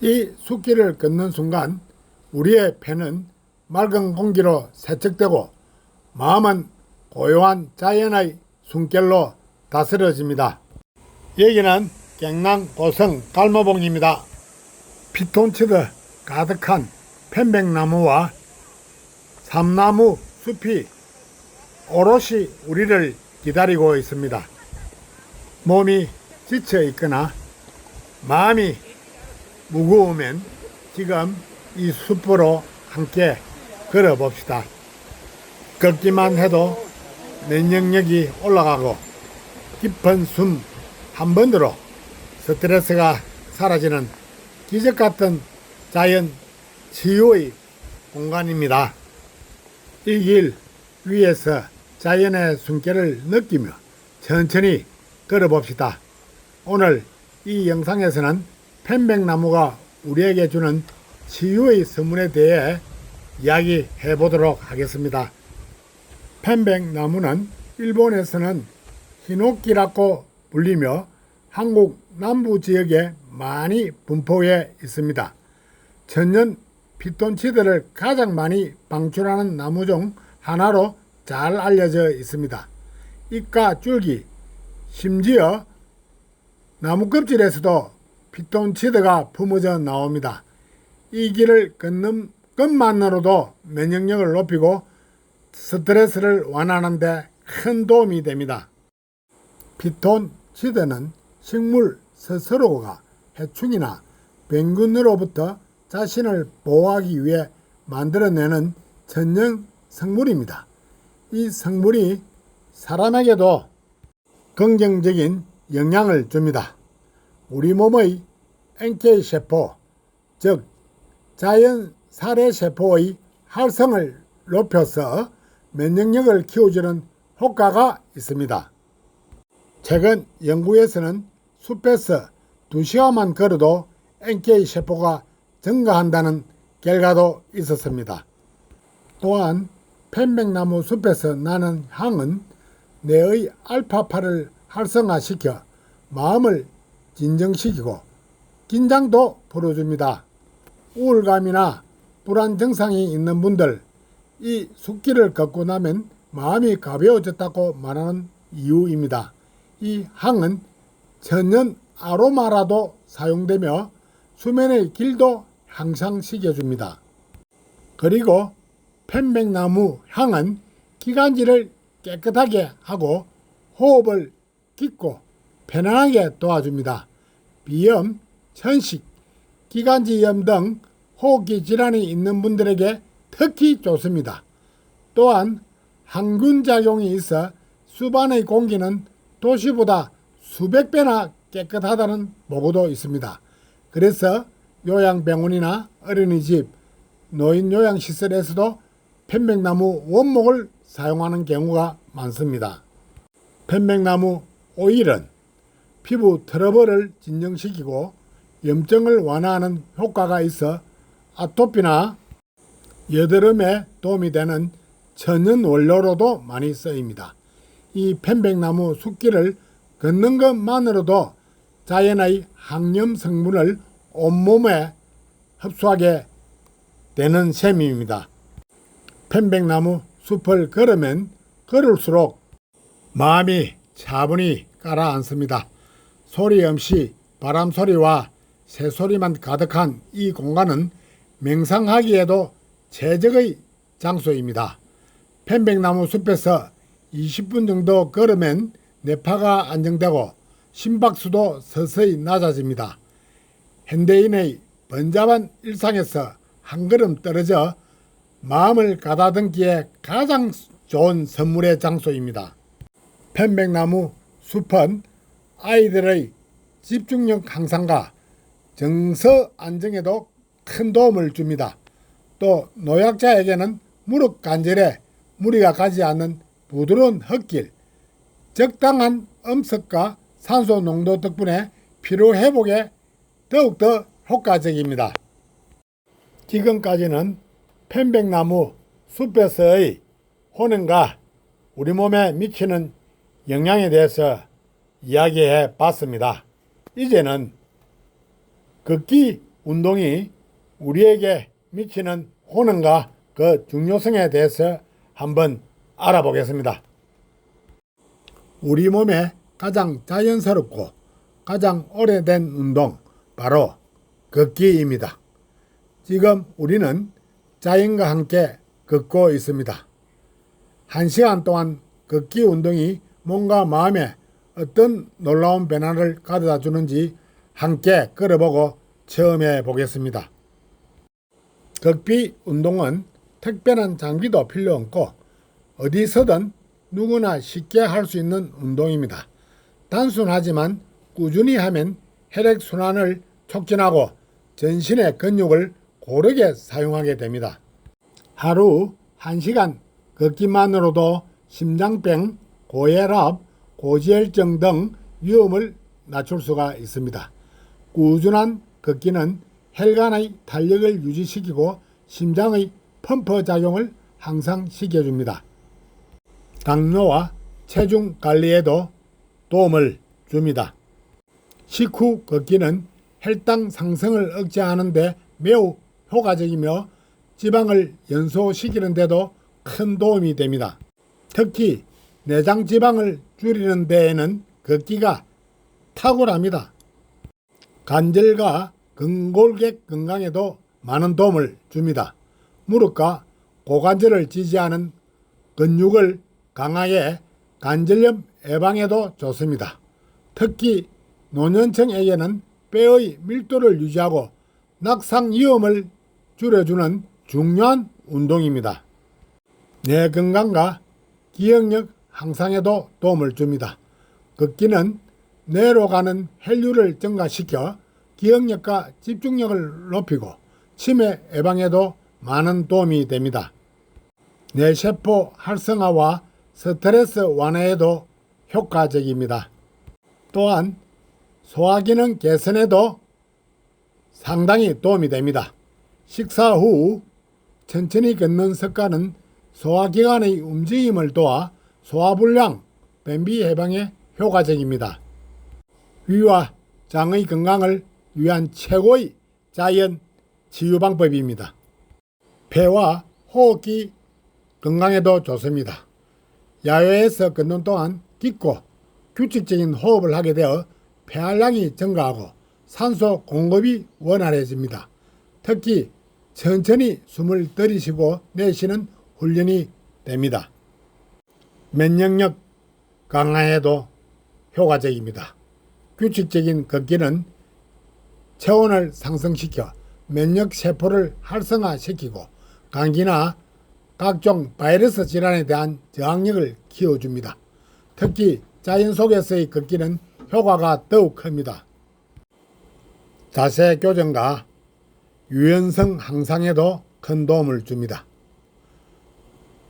이 숲길을 걷는 순간 우리의 폐는 맑은 공기로 세척되고 마음은 고요한 자연의 숨결로 다스려집니다. 여기는 경남 고성 갈모봉입니다. 피톤치드 가득한 편백나무와 삼나무 숲이 오롯이 우리를 기다리고 있습니다. 몸이 지쳐 있거나 마음이 무거우면 지금 이 숲으로 함께 걸어봅시다. 걷기만 해도 면역력이 올라가고 깊은 숨 한 번으로 스트레스가 사라지는 기적같은 자연 치유의 공간입니다. 이 길 위에서 자연의 숨결을 느끼며 천천히 걸어봅시다. 오늘 이 영상에서는 편백나무가 우리에게 주는 치유의 선물에 대해 이야기해 보도록 하겠습니다. 편백나무는 일본에서는 히노키라고 불리며 한국 남부 지역에 많이 분포해 있습니다. 천연 피톤치드를 가장 많이 방출하는 나무 중 하나로 잘 알려져 있습니다. 잎과 줄기, 심지어 나무 껍질에서도 피톤치드가 품어져 나옵니다. 이 길을 걷는 것만으로도 면역력을 높이고 스트레스를 완화하는 데 큰 도움이 됩니다. 피톤치드는 식물 스스로가 해충이나 병균으로부터 자신을 보호하기 위해 만들어내는 천연 성물입니다. 이 성물이 사람에게도 긍정적인 영향을 줍니다. 우리 몸의 NK세포, 즉 자연 살해세포의 활성을 높여서 면역력을 키워주는 효과가 있습니다. 최근 연구에서는 숲에서 2시간만 걸어도 NK세포가 증가한다는 결과도 있었습니다. 또한 편백나무 숲에서 나는 향은 뇌의 알파파를 활성화시켜 마음을 진정시키고 긴장도 풀어줍니다. 우울감이나 불안 증상이 있는 분들, 이 숲길을 걷고 나면 마음이 가벼워졌다고 말하는 이유입니다. 이 향은 천연 아로마라도 사용되며 수면의 질도 향상시켜줍니다. 그리고 편백나무 향은 기관지를 깨끗하게 하고 호흡을 깊고 편안하게 도와줍니다. 비염, 천식, 기관지염 등 호흡기 질환이 있는 분들에게 특히 좋습니다. 또한 항균 작용이 있어 숲안의 공기는 도시보다 수백 배나 깨끗하다는 보고도 있습니다. 그래서 요양병원이나 어린이집, 노인요양시설에서도 편백나무 원목을 사용하는 경우가 많습니다. 편백나무 오일은 피부 트러블을 진정시키고 염증을 완화하는 효과가 있어 아토피나 여드름에 도움이 되는 천연 원료로도 많이 쓰입니다. 이 편백나무 숲길을 걷는 것만으로도 자연의 항염 성분을 온몸에 흡수하게 되는 셈입니다. 편백나무 숲을 걸으면 걸을수록 마음이 차분히 가라앉습니다. 소리 없이 바람소리와 새소리만 가득한 이 공간은 명상하기에도 최적의 장소입니다. 편백나무 숲에서 20분 정도 걸으면 뇌파가 안정되고 심박수도 서서히 낮아집니다. 현대인의 번잡한 일상에서 한 걸음 떨어져 마음을 가다듬기에 가장 좋은 선물의 장소입니다. 편백나무 숲은 아이들의 집중력 향상과 정서 안정에도 큰 도움을 줍니다. 또 노약자에게는 무릎 관절에 무리가 가지 않는 부드러운 흙길, 적당한 음석과 산소 농도 덕분에 피로 회복에 더욱더 효과적입니다. 지금까지는 편백나무 숲에서의 효능과 우리 몸에 미치는 영향에 대해서 이야기해 봤습니다. 이제는 걷기 운동이 우리에게 미치는 효능과 그 중요성에 대해서 한번 알아보겠습니다. 우리 몸에 가장 자연스럽고 가장 오래된 운동, 바로 걷기입니다. 지금 우리는 자연과 함께 걷고 있습니다. 1시간 동안 걷기 운동이 몸과 마음에 어떤 놀라운 변화를 가져다 주는지 함께 걸어보고 체험해 보겠습니다. 걷기 운동은 특별한 장비도 필요 없고 어디서든 누구나 쉽게 할 수 있는 운동입니다. 단순하지만 꾸준히 하면 혈액순환을 촉진하고 전신의 근육을 고르게 사용하게 됩니다. 하루 1시간 걷기만으로도 심장병, 고혈압, 고지혈증 등 위험을 낮출 수가 있습니다. 꾸준한 걷기는 혈관의 탄력을 유지시키고 심장의 펌프 작용을 향상시켜줍니다. 당뇨와 체중 관리에도 도움을 줍니다. 식후 걷기는 혈당 상승을 억제하는 데 매우 효과적이며 지방을 연소시키는 데도 큰 도움이 됩니다. 특히 내장 지방을 줄이는 데에는 걷기가 탁월합니다. 관절과 근골격 건강에도 많은 도움을 줍니다. 무릎과 고관절을 지지하는 근육을 강하게 관절염 예방에도 좋습니다. 특히 노년층에게는 뼈의 밀도를 유지하고 낙상 위험을 줄여주는 중요한 운동입니다. 뇌 건강과 기억력 향상에도 도움을 줍니다. 걷기는 뇌로 가는 혈류를 증가시켜 기억력과 집중력을 높이고 치매 예방에도 많은 도움이 됩니다. 뇌세포 활성화와 스트레스 완화에도 효과적입니다. 또한 소화기능 개선에도 상당히 도움이 됩니다. 식사 후 천천히 걷는 습관은 소화기관의 움직임을 도와 소화불량, 변비 예방에 효과적입니다. 위와 장의 건강을 위한 최고의 자연 치유 방법입니다. 폐와 호흡기 건강에도 좋습니다. 야외에서 걷는 동안 깊고 규칙적인 호흡을 하게 되어 폐활량이 증가하고 산소 공급이 원활해집니다. 특히 천천히 숨을 들이쉬고 내쉬는 훈련이 됩니다. 면역력 강화에도 효과적입니다. 규칙적인 걷기는 체온을 상승시켜 면역세포를 활성화시키고 감기나 각종 바이러스 질환에 대한 저항력을 키워줍니다. 특히 자연 속에서의 걷기는 효과가 더욱 큽니다. 자세 교정과 유연성 향상에도 큰 도움을 줍니다.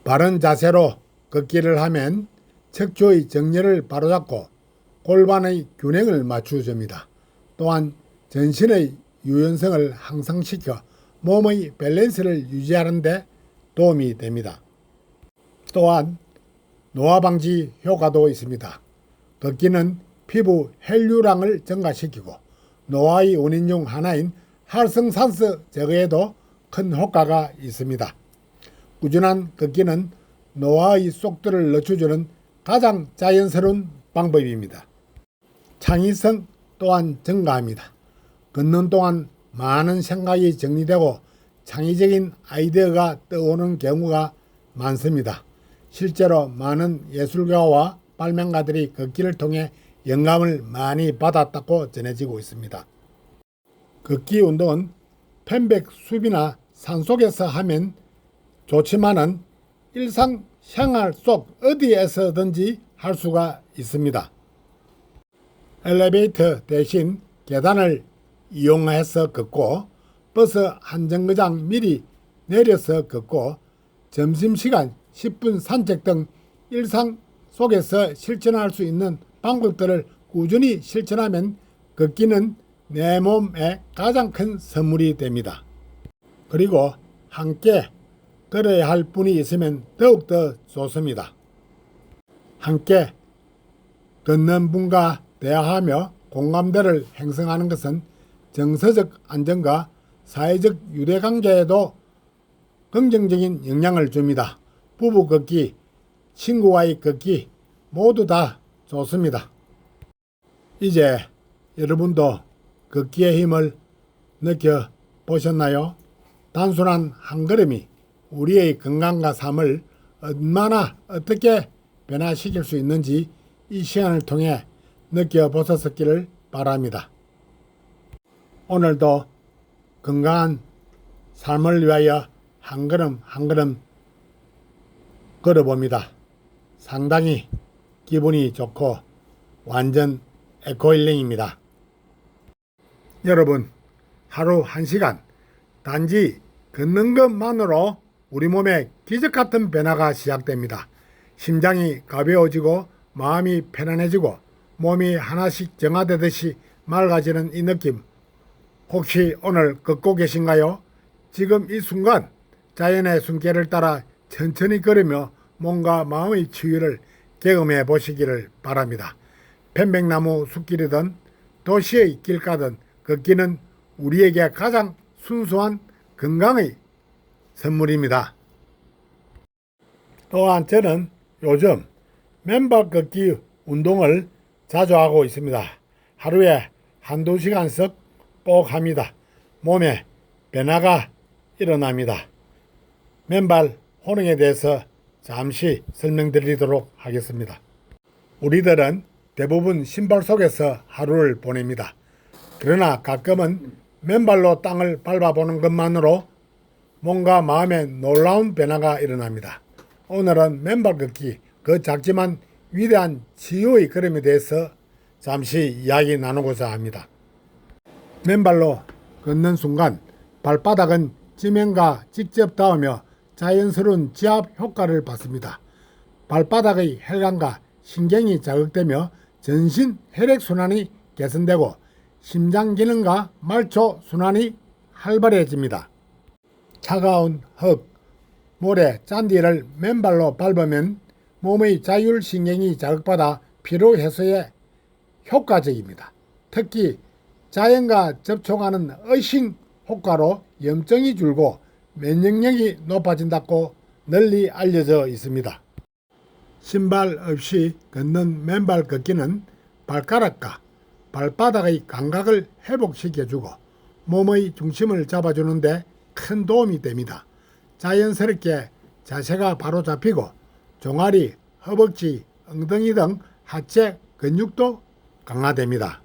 바른 자세로 걷기를 하면 척추의 정렬을 바로잡고 골반의 균형을 맞춰줍니다. 또한 전신의 유연성을 향상시켜 몸의 밸런스를 유지하는 데 도움이 됩니다. 또한 노화 방지 효과도 있습니다. 걷기는 피부 혈류량을 증가시키고 노화의 원인 중 하나인 활성산소 제거에도 큰 효과가 있습니다. 꾸준한 걷기는 노화의 속도를 늦춰주는 가장 자연스러운 방법입니다. 창의성 또한 증가합니다. 걷는 동안 많은 생각이 정리되고 창의적인 아이디어가 떠오르는 경우가 많습니다. 실제로 많은 예술가와 발명가들이 걷기를 통해 영감을 많이 받았다고 전해지고 있습니다. 걷기 운동은 편백 숲이나 산속에서 하면 좋지만은 일상생활 속 어디에서든지 할 수가 있습니다. 엘리베이터 대신 계단을 이용해서 걷고 버스 한 정거장 미리 내려서 걷고 점심시간 10분 산책 등 일상 속에서 실천할 수 있는 방법들을 꾸준히 실천하면 걷기는 내 몸에 가장 큰 선물이 됩니다. 그리고 함께 걸어야 할 분이 있으면 더욱더 좋습니다. 함께 걷는 분과 대화하며 공감대를 형성하는 것은 정서적 안정과 사회적 유대관계에도 긍정적인 영향을 줍니다. 부부 걷기, 친구와의 걷기 모두 다 좋습니다. 이제 여러분도 걷기의 힘을 느껴보셨나요? 단순한 한 걸음이 우리의 건강과 삶을 얼마나 어떻게 변화시킬 수 있는지 이 시간을 통해 느껴보셨기를 바랍니다. 오늘도 건강한 삶을 위하여 한 걸음 한 걸음 걸어봅니다. 상당히 기분이 좋고 완전 에코힐링입니다. 여러분, 하루 1시간 단지 걷는 것만으로 우리 몸에 기적같은 변화가 시작됩니다. 심장이 가벼워지고 마음이 편안해지고 몸이 하나씩 정화되듯이 맑아지는 이 느낌, 혹시 오늘 걷고 계신가요? 지금 이 순간 자연의 숨결을 따라 천천히 걸으며 몸과 마음의 치유를 경험해 보시기를 바랍니다. 편백나무 숲길이든 도시의 길가든 걷기는 우리에게 가장 순수한 건강의 선물입니다. 또한 저는 요즘 맨발 걷기 운동을 자주 하고 있습니다. 하루에 1~2시간씩 꼭 합니다. 몸에 변화가 일어납니다. 맨발 호능에 대해서 잠시 설명드리도록 하겠습니다. 우리들은 대부분 신발 속에서 하루를 보냅니다. 그러나 가끔은 맨발로 땅을 밟아보는 것만으로 몸과 마음에 놀라운 변화가 일어납니다. 오늘은 맨발 걷기, 그 작지만 위대한 치유의 걸음에 대해서 잠시 이야기 나누고자 합니다. 맨발로 걷는 순간 발바닥은 지면과 직접 닿으며 자연스러운 지압 효과를 받습니다. 발바닥의 혈관과 신경이 자극되며 전신 혈액순환이 개선되고 심장 기능과 말초 순환이 활발해집니다. 차가운 흙, 모래, 잔디를 맨발로 밟으면 몸의 자율신경이 자극받아 피로 해소에 효과적입니다. 특히 자연과 접촉하는 어싱 효과로 염증이 줄고 면역력이 높아진다고 널리 알려져 있습니다. 신발 없이 걷는 맨발 걷기는 발가락과 발바닥의 감각을 회복시켜주고 몸의 중심을 잡아주는데 큰 도움이 됩니다. 자연스럽게 자세가 바로 잡히고 종아리, 허벅지, 엉덩이 등 하체 근육도 강화됩니다.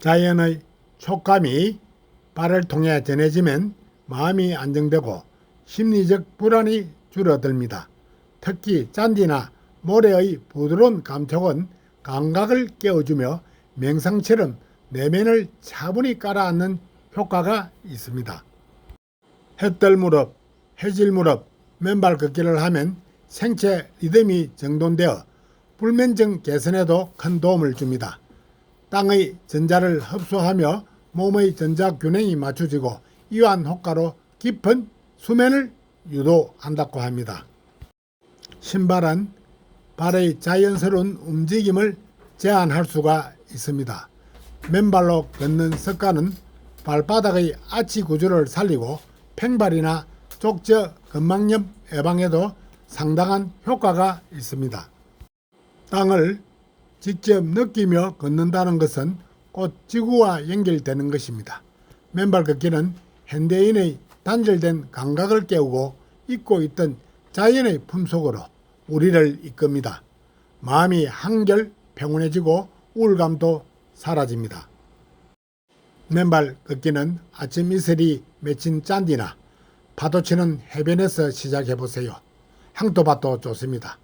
자연의 촉감이 발을 통해 전해지면 마음이 안정되고 심리적 불안이 줄어듭니다. 특히 잔디나 모래의 부드러운 감촉은 감각을 깨워주며 명상처럼 내면을 차분히 깔아앉는 효과가 있습니다. 햇들 무릎, 해질 무릎, 맨발 걷기를 하면 생체 리듬이 정돈되어 불면증 개선에도 큰 도움을 줍니다. 땅의 전자를 흡수하며 몸의 전자 균형이 맞춰지고 이완 효과로 깊은 수면을 유도한다고 합니다. 신발은 발의 자연스러운 움직임을 제한할 수가 있습니다. 맨발로 걷는 습관은 발바닥의 아치 구조를 살리고 팽발이나 족저 근막염 예방에도 상당한 효과가 있습니다. 땅을 직접 느끼며 걷는다는 것은 곧 지구와 연결되는 것입니다. 맨발 걷기는 현대인의 단절된 감각을 깨우고 잊고 있던 자연의 품속으로 우리를 이끕니다. 마음이 한결 평온해지고 우울감도 사라집니다. 맨발 걷기는 아침 이슬이 맺힌 잔디나 파도치는 해변에서 시작해보세요. 항토밭도 좋습니다.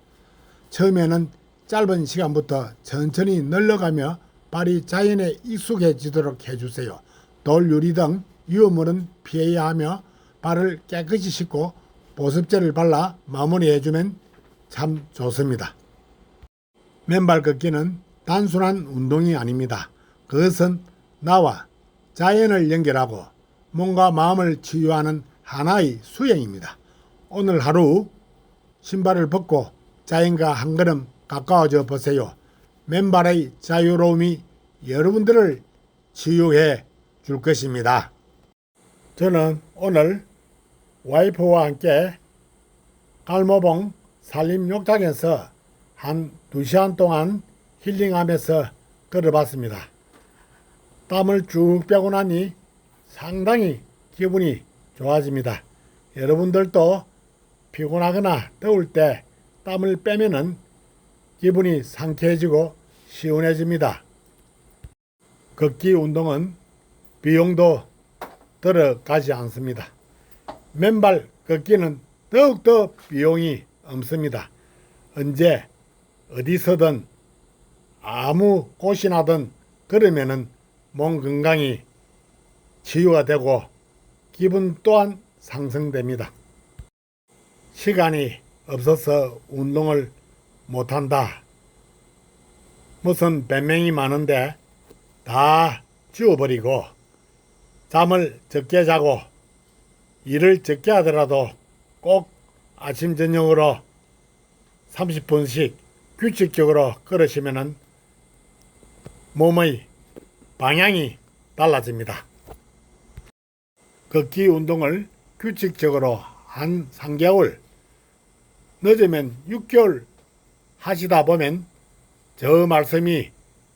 처음에는 짧은 시간부터 천천히 늘러가며 발이 자연에 익숙해지도록 해주세요. 돌, 유리 등 위험물은 피해야 하며 발을 깨끗이 씻고 보습제를 발라 마무리해주면 참 좋습니다. 맨발 걷기는 단순한 운동이 아닙니다. 그것은 나와 자연을 연결하고 몸과 마음을 치유하는 하나의 수행입니다. 오늘 하루 신발을 벗고 자연과 한 걸음 가까워져 보세요. 맨발의 자유로움이 여러분들을 치유해 줄 것입니다. 저는 오늘 와이프와 함께 갈모봉 산림욕장에서 한 2시간 동안 힐링하면서 걸어봤습니다. 땀을 쭉 빼고 나니 상당히 기분이 좋아집니다. 여러분들도 피곤하거나 더울 때 땀을 빼면은 기분이 상쾌해지고 시원해집니다. 걷기 운동은 비용도 들어가지 않습니다. 맨발 걷기는 더욱더 비용이 없습니다. 언제 어디서든 아무 곳이나든 걸으면은 몸 건강이 치유가 되고 기분 또한 상승됩니다. 시간이 없어서 운동을 못한다. 무슨 변명이 많은데 다 지워버리고 잠을 적게 자고 일을 적게 하더라도 꼭 아침 저녁으로 30분씩 규칙적으로 걸으시면은 몸의 방향이 달라집니다. 걷기 운동을 규칙적으로 한 3개월, 늦으면 6개월 하시다 보면 저 말씀이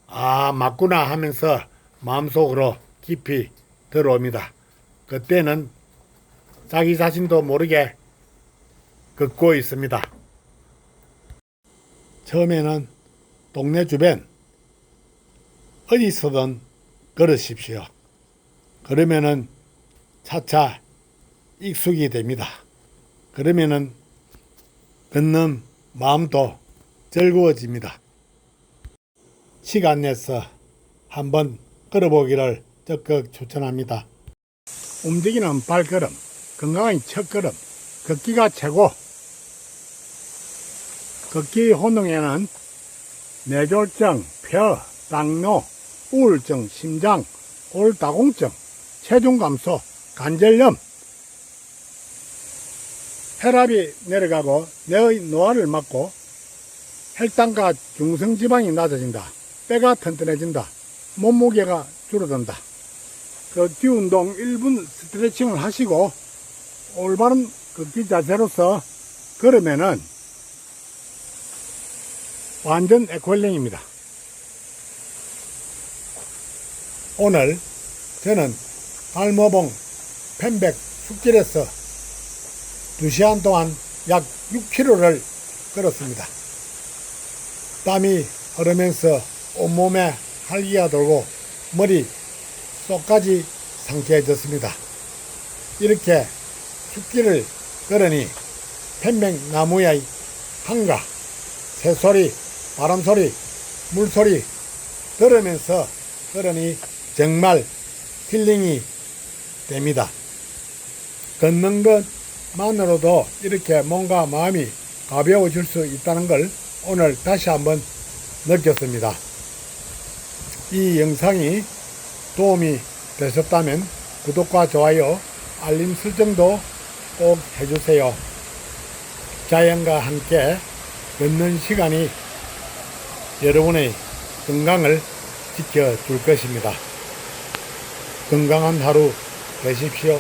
맞구나 하면서 마음속으로 깊이 들어옵니다. 그때는 자기 자신도 모르게 걷고 있습니다. 처음에는 동네 주변 어디서든 걸으십시오. 그러면은 차차 익숙이 됩니다. 그러면은 걷는 마음도 즐거워집니다. 시간 내서 한번 걸어보기를 적극 추천합니다. 움직이는 발걸음, 건강한 첫걸음, 걷기가 최고. 걷기 혼동에는 뇌졸중, 폐, 당뇨, 우울증, 심장, 골다공증, 체중 감소, 관절염, 혈압이 내려가고 뇌의 노화를 막고 혈당과 중성지방이 낮아진다. 뼈가 튼튼해진다. 몸무게가 줄어든다. 걷기 운동 1분 스트레칭을 하시고 올바른 걷기 자세로서 걸으면은 완전 에코힐링입니다. 오늘 저는 갈모봉 편백 숲길에서 2시간 동안 약 6km를 걸었습니다. 땀이 흐르면서 온몸에 활기가 돌고 머리 속까지 상쾌해졌습니다. 이렇게 숲길을 걸으니 편백나무의 향과 새소리, 바람소리, 물소리 들으면서 걸으니 정말 힐링이 됩니다. 걷는 것만으로도 이렇게 몸과 마음이 가벼워질 수 있다는 걸 오늘 다시 한번 느꼈습니다. 이 영상이 도움이 되셨다면 구독과 좋아요, 알림 설정도 꼭 해주세요. 자연과 함께 걷는 시간이 여러분의 건강을 지켜줄 것입니다. 건강한 하루 되십시오.